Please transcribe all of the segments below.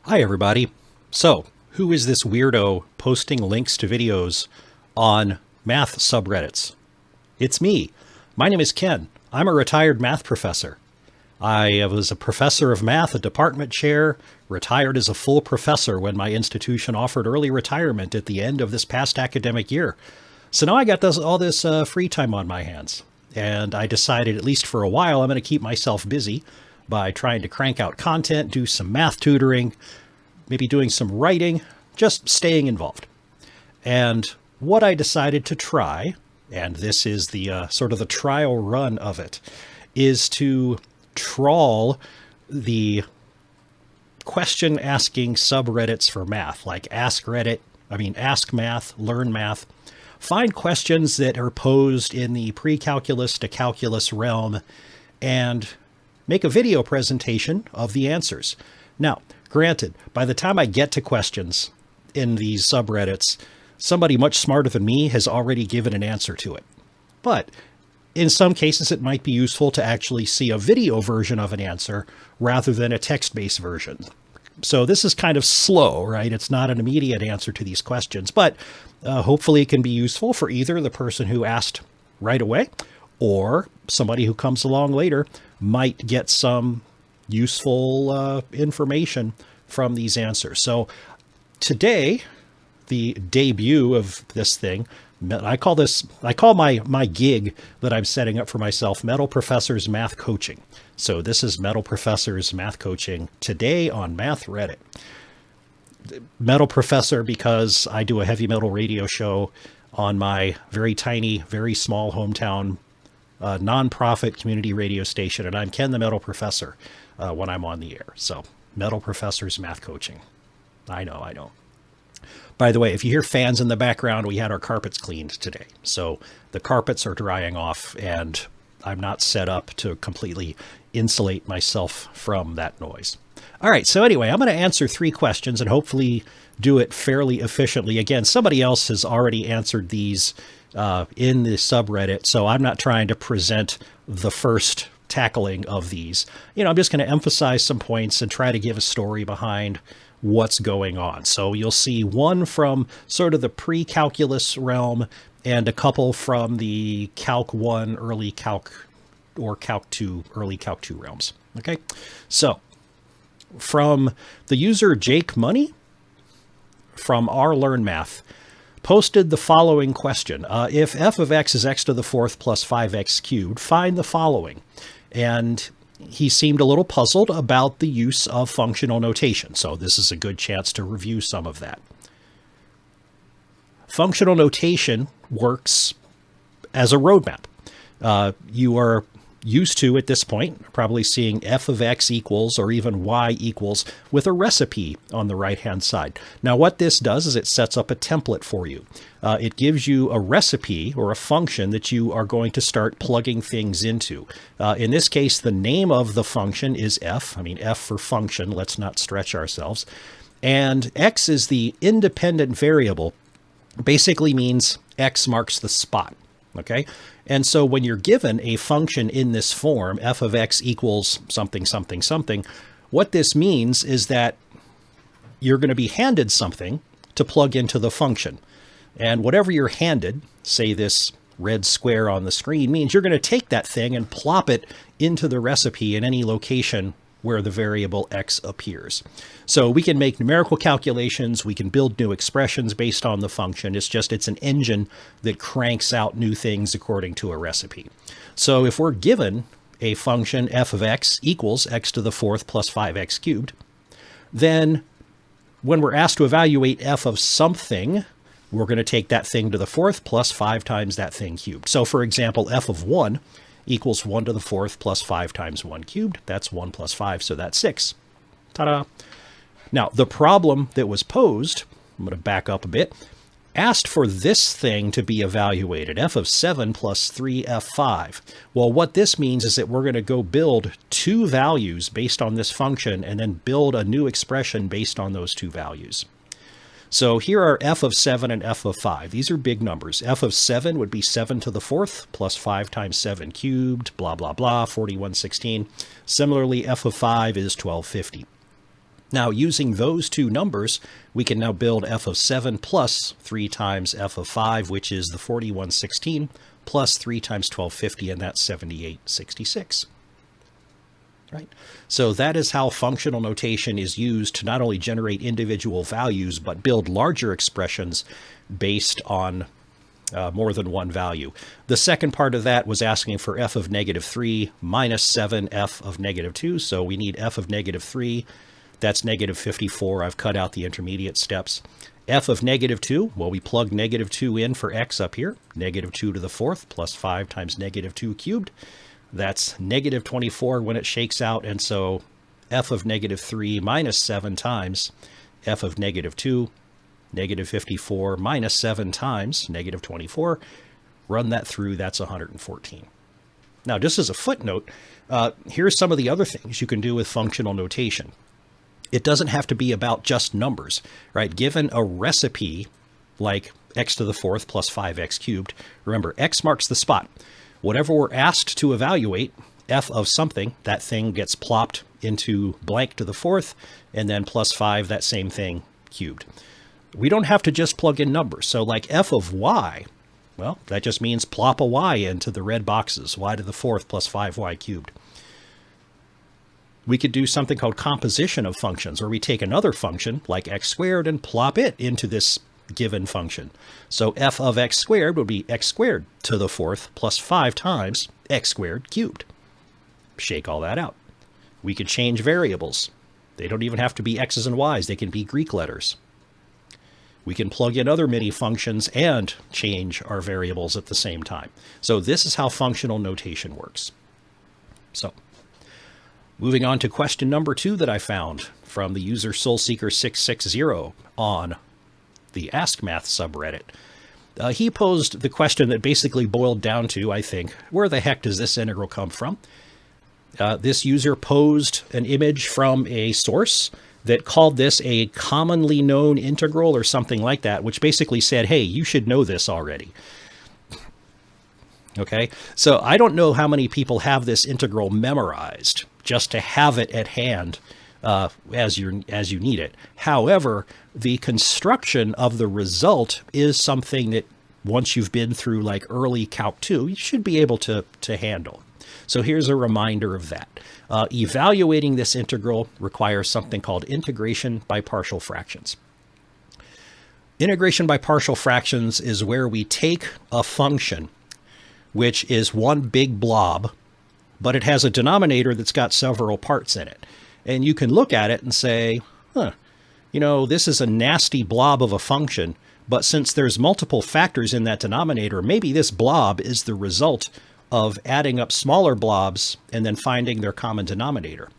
Hi, everybody. So, who is this weirdo posting links to videos on math subreddits? It's me. My name is Ken. I'm a retired math professor. I was a professor of math, a department chair, retired as a full professor when my institution offered early retirement at the end of this past academic year. So now I got all this free time on my hands. And I decided, at least for a while, I'm going to keep myself busy by trying to crank out content, do some math tutoring, maybe doing some writing, just staying involved. And what I decided to try, and this is the sort of the trial run of it, is to trawl the question asking subreddits for math, like askmath, learnmath. Find questions that are posed in the pre-calculus to calculus realm and make a video presentation of the answers. Now, granted, by the time I get to questions in these subreddits, somebody much smarter than me has already given an answer to it. But in some cases, it might be useful to actually see a video version of an answer rather than a text-based version. So this is kind of slow, right? It's not an immediate answer to these questions, but hopefully it can be useful for either the person who asked right away or somebody who comes along later might get some useful information from these answers. So today, the debut of this thing, I call my gig that I'm setting up for myself, Metal Professor's Math Coaching. So this is Metal Professor's Math Coaching today on Math Reddit. Metal Professor because I do a heavy metal radio show on my very tiny, very small hometown nonprofit community radio station, and I'm Ken the Metal Professor when I'm on the air. So Metal Professor's Math Coaching. I know. By the way, if you hear fans in the background, we had our carpets cleaned today. So the carpets are drying off, and I'm not set up to completely insulate myself from that noise. All right, so anyway, I'm going to answer 3 questions and hopefully do it fairly efficiently. Again, somebody else has already answered these in the subreddit, so I'm not trying to present the first tackling of these. I'm just going to emphasize some points and try to give a story behind what's going on. So you'll see one from sort of the pre-calculus realm and a couple from the Calc 1, early Calc, or Calc 2, early Calc 2 realms. Okay, so from the user Jake Money from our learnmath posted the following question. If f of x is x to the 4th plus 5x cubed, find the following. And he seemed a little puzzled about the use of functional notation. So this is a good chance to review some of that. Functional notation works as a roadmap. You are used to, at this point, probably seeing f of x equals or even y equals with a recipe on the right-hand side. Now, what this does is it sets up a template for you. It gives you a recipe or a function that you are going to start plugging things into. In this case, the name of the function is f. F for function. Let's not stretch ourselves. And x is the independent variable. Basically means x marks the spot. Okay, and so when you're given a function in this form, f of x equals something, something, something, what this means is that you're going to be handed something to plug into the function. And whatever you're handed, say this red square on the screen, means you're going to take that thing and plop it into the recipe in any location where the variable x appears. So we can make numerical calculations, we can build new expressions based on the function. It's an engine that cranks out new things according to a recipe. So if we're given a function f of x equals x to the 4th plus 5x cubed, then when we're asked to evaluate f of something, we're going to take that thing to the 4th plus 5 times that thing cubed. So for example, f of 1 equals 1 to the 4th plus 5 times 1 cubed. That's 1 plus 5, so that's 6. Ta-da! Now, the problem that was posed, I'm going to back up a bit, asked for this thing to be evaluated, f of 7 plus 3f5. Well, what this means is that we're going to go build 2 values based on this function and then build a new expression based on those 2 values. So here are f of 7 and f of 5. These are big numbers. F of 7 would be 7 to the 4th plus 5 times 7 cubed, blah, blah, blah, 4116. Similarly, f of 5 is 1250. Now, using those two numbers, we can now build f of 7 plus 3 times f of 5, which is the 4116, plus 3 times 1250, and that's 7866. Right? So that is how functional notation is used to not only generate individual values, but build larger expressions based on more than one value. The second part of that was asking for f of negative 3 minus 7 f of negative 2. So we need f of negative 3. That's negative 54. I've cut out the intermediate steps. F of negative 2, well, we plug negative 2 in for x up here. Negative 2 to the fourth plus 5 times negative 2 cubed. That's negative 24 when it shakes out. And so f of negative 3 minus 7 times f of negative 2, negative 54 minus 7 times negative 24. Run that through, that's 114. Now, just as a footnote, here's some of the other things you can do with functional notation. It doesn't have to be about just numbers, right? Given a recipe like x to the fourth plus 5x cubed, remember, x marks the spot. Whatever we're asked to evaluate, f of something, that thing gets plopped into blank to the fourth, and then plus 5, that same thing cubed. We don't have to just plug in numbers. So like f of y, well, that just means plop a y into the red boxes, y to the fourth plus 5y cubed. We could do something called composition of functions, where we take another function like x squared and plop it into this given function. So f of x squared would be x squared to the fourth plus 5 times x squared cubed. Shake all that out. We could change variables. They don't even have to be x's and y's. They can be Greek letters. We can plug in other many functions and change our variables at the same time. So this is how functional notation works. So moving on to question number 2 that I found from the user SoulSeeker660 on the askmath subreddit. He posed the question that basically boiled down to, I think, where the heck does this integral come from? This user posed an image from a source that called this a commonly known integral or something like that, which basically said, hey, you should know this already. Okay, so I don't know how many people have this integral memorized just to have it at hand as you need it. However, the construction of the result is something that once you've been through like early Calc 2, you should be able to handle. So here's a reminder of that. Evaluating this integral requires something called integration by partial fractions. Integration by partial fractions is where we take a function, which is one big blob, but it has a denominator that's got several parts in it. And you can look at it and say, you know, this is a nasty blob of a function, but since there's multiple factors in that denominator, maybe this blob is the result of adding up smaller blobs and then finding their common denominator.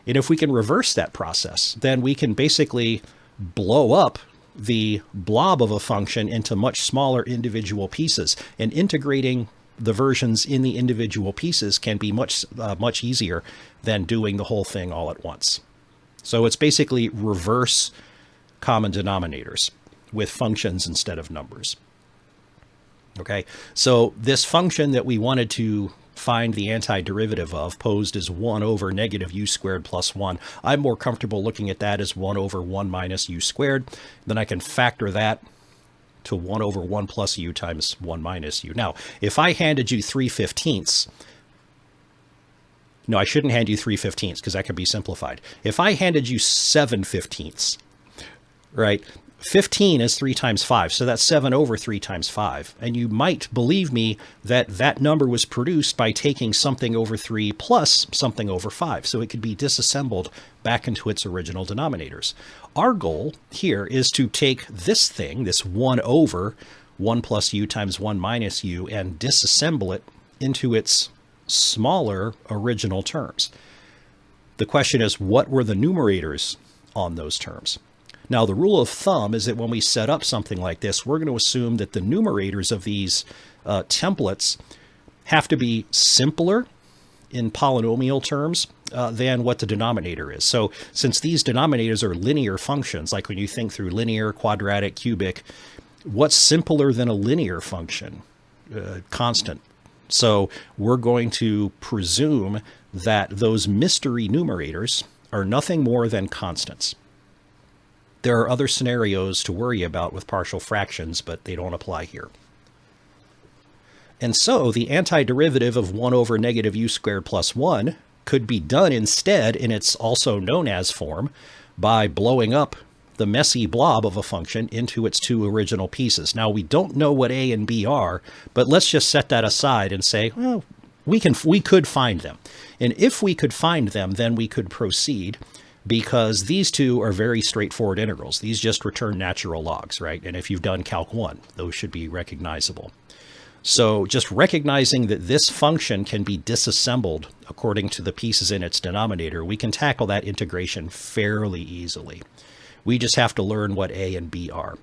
And if we can reverse that process, then we can basically blow up the blob of a function into much smaller individual pieces, and integrating the versions in the individual pieces can be much easier than doing the whole thing all at once. So it's basically reverse common denominators with functions instead of numbers. Okay, so this function that we wanted to find the antiderivative of posed as 1 over negative u squared plus 1. I'm more comfortable looking at that as 1 over 1 minus u squared. Then I can factor that to 1 over 1 plus u times 1 minus u. Now, if I handed you 3/15, no, I shouldn't hand you 3/15 because that can be simplified. If I handed you 7/15, right? 15 is 3 times 5, so that's 7 over 3 times 5. And you might believe me that that number was produced by taking something over 3 plus something over 5, so it could be disassembled back into its original denominators. Our goal here is to take this thing, this 1 over 1 plus u times 1 minus u, and disassemble it into its smaller original terms. The question is, what were the numerators on those terms? Now, the rule of thumb is that when we set up something like this, we're going to assume that the numerators of these templates have to be simpler in polynomial terms than what the denominator is. So since these denominators are linear functions, like when you think through linear, quadratic, cubic, what's simpler than a linear function? Constant. So we're going to presume that those mystery numerators are nothing more than constants. There are other scenarios to worry about with partial fractions, but they don't apply here. And so the antiderivative of 1 over negative u squared plus 1 could be done instead in its also known as form by blowing up the messy blob of a function into its two original pieces. Now, we don't know what a and b are, but let's just set that aside and say, well, we could find them. And if we could find them, then we could proceed, because these two are very straightforward integrals. These just return natural logs, right? And if you've done Calc 1, those should be recognizable. So just recognizing that this function can be disassembled according to the pieces in its denominator, we can tackle that integration fairly easily. We just have to learn what a and b are.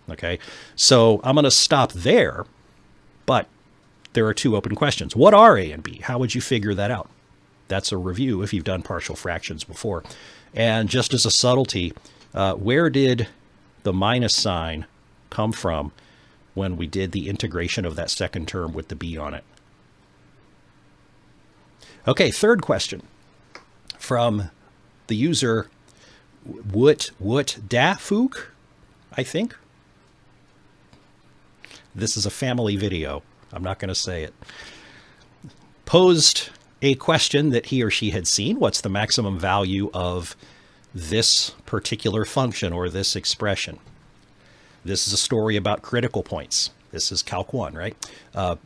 Okay, so I'm going to stop there, but there are two open questions. What are a and b? How would you figure that out? That's a review if you've done partial fractions before. And just as a subtlety, where did the minus sign come from when we did the integration of that second term with the b on it? Okay, third question from the user Woot Dafuk, I think. This is a family video. I'm not going to say it. Posed a question that he or she had seen. What's the maximum value of this particular function or this expression? This is a story about critical points. This is Calc 1, right?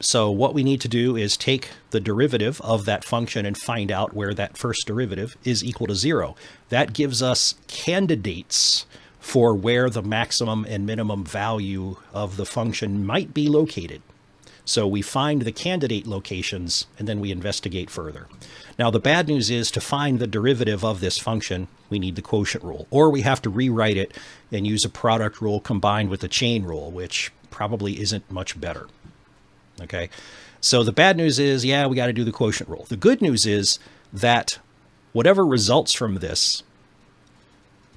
So what we need to do is take the derivative of that function and find out where that first derivative is equal to 0. That gives us candidates for where the maximum and minimum value of the function might be located. So we find the candidate locations and then we investigate further. Now the bad news is, to find the derivative of this function, we need the quotient rule, or we have to rewrite it and use a product rule combined with the chain rule, which probably isn't much better. Okay, so the bad news is, yeah, we got to do the quotient rule. The good news is that whatever results from this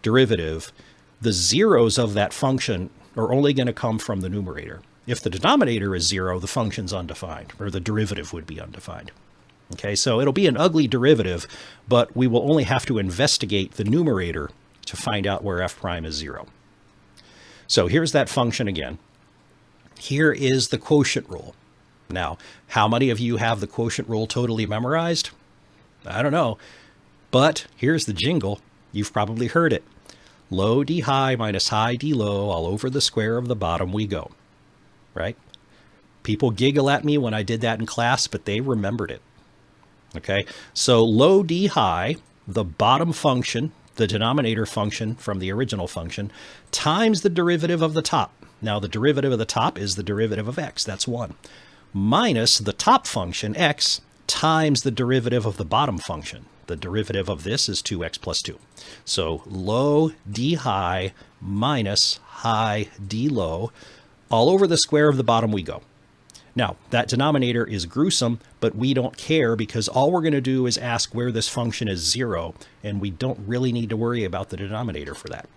derivative, the zeros of that function are only going to come from the numerator. If the denominator is 0, the function's undefined, or the derivative would be undefined. Okay, so it'll be an ugly derivative, but we will only have to investigate the numerator to find out where f prime is 0. So here's that function again. Here is the quotient rule. Now, how many of you have the quotient rule totally memorized? I don't know, but here's the jingle. You've probably heard it. Low d high minus high d low, all over the square of the bottom we go. Right? People giggle at me when I did that in class, but they remembered it. Okay, so low d high, the bottom function, the denominator function from the original function, times the derivative of the top. Now the derivative of the top is the derivative of x, that's 1, minus the top function, x, times the derivative of the bottom function. The derivative of this is 2x plus 2. So low d high minus high d low, all over the square of the bottom we go. Now, that denominator is gruesome, but we don't care, because all we're going to do is ask where this function is 0, and we don't really need to worry about the denominator for that.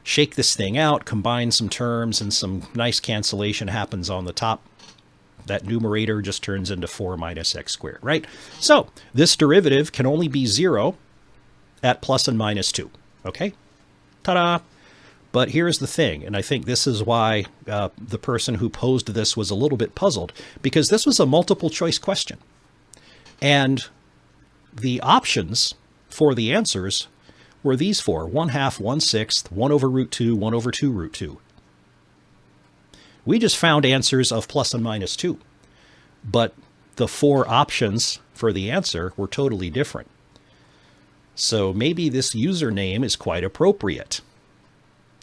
Shake this thing out, combine some terms, and some nice cancellation happens on the top. That numerator just turns into 4 minus x squared, right? So this derivative can only be 0 at plus and minus 2, okay? Ta-da! But here's the thing, and I think this is why the person who posed this was a little bit puzzled, because this was a multiple choice question. And the options for the answers were these four: 1/2, 1/6, 1 over root 2, 1 over 2 root 2. We just found answers of plus and minus 2, but the four options for the answer were totally different. So maybe this username is quite appropriate.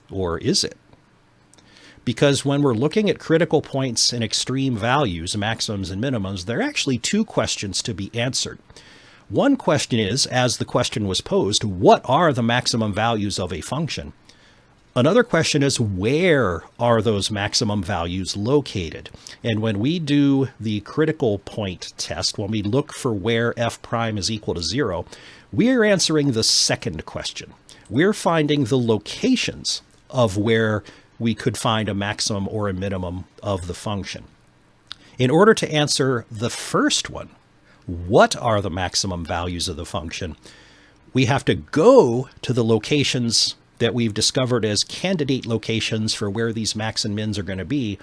Or is it? Because when we're looking at critical points and extreme values, maximums and minimums, there are actually two questions to be answered. One question is, as the question was posed, what are the maximum values of a function? Another question is, where are those maximum values located? And when we do the critical point test, when we look for where f prime is equal to 0, we are answering the second question. We're finding the locations of where we could find a maximum or a minimum of the function. In order to answer the first one, what are the maximum values of the function, we have to go to the locations that we've discovered as candidate locations for where these max and mins are going to be,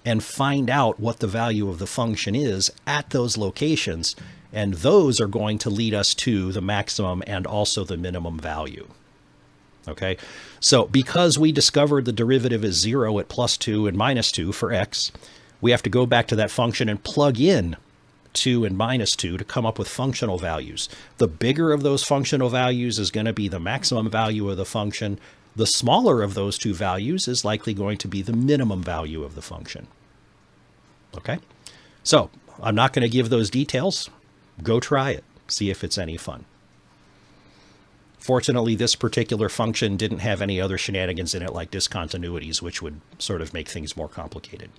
and find out what the value of the function is at those locations. And those are going to lead us to the maximum and also the minimum value. Okay, so because we discovered the derivative is 0 at +2 and -2 for x, we have to go back to that function and plug in 2 and -2 to come up with functional values. The bigger of those functional values is going to be the maximum value of the function. The smaller of those two values is likely going to be the minimum value of the function. Okay, so I'm not going to give those details. Go try it. See if it's any fun. Fortunately, this particular function didn't have any other shenanigans in it like discontinuities, which would sort of make things more complicated.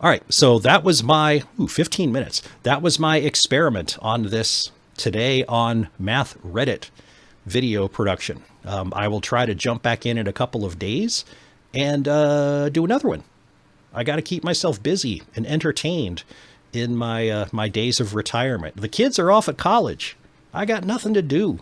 All right, so that was my 15 minutes. That was my experiment on this today on Math Reddit video production. I will try to jump back in a couple of days and do another one. I got to keep myself busy and entertained in my my days of retirement. The kids are off at college. I got nothing to do.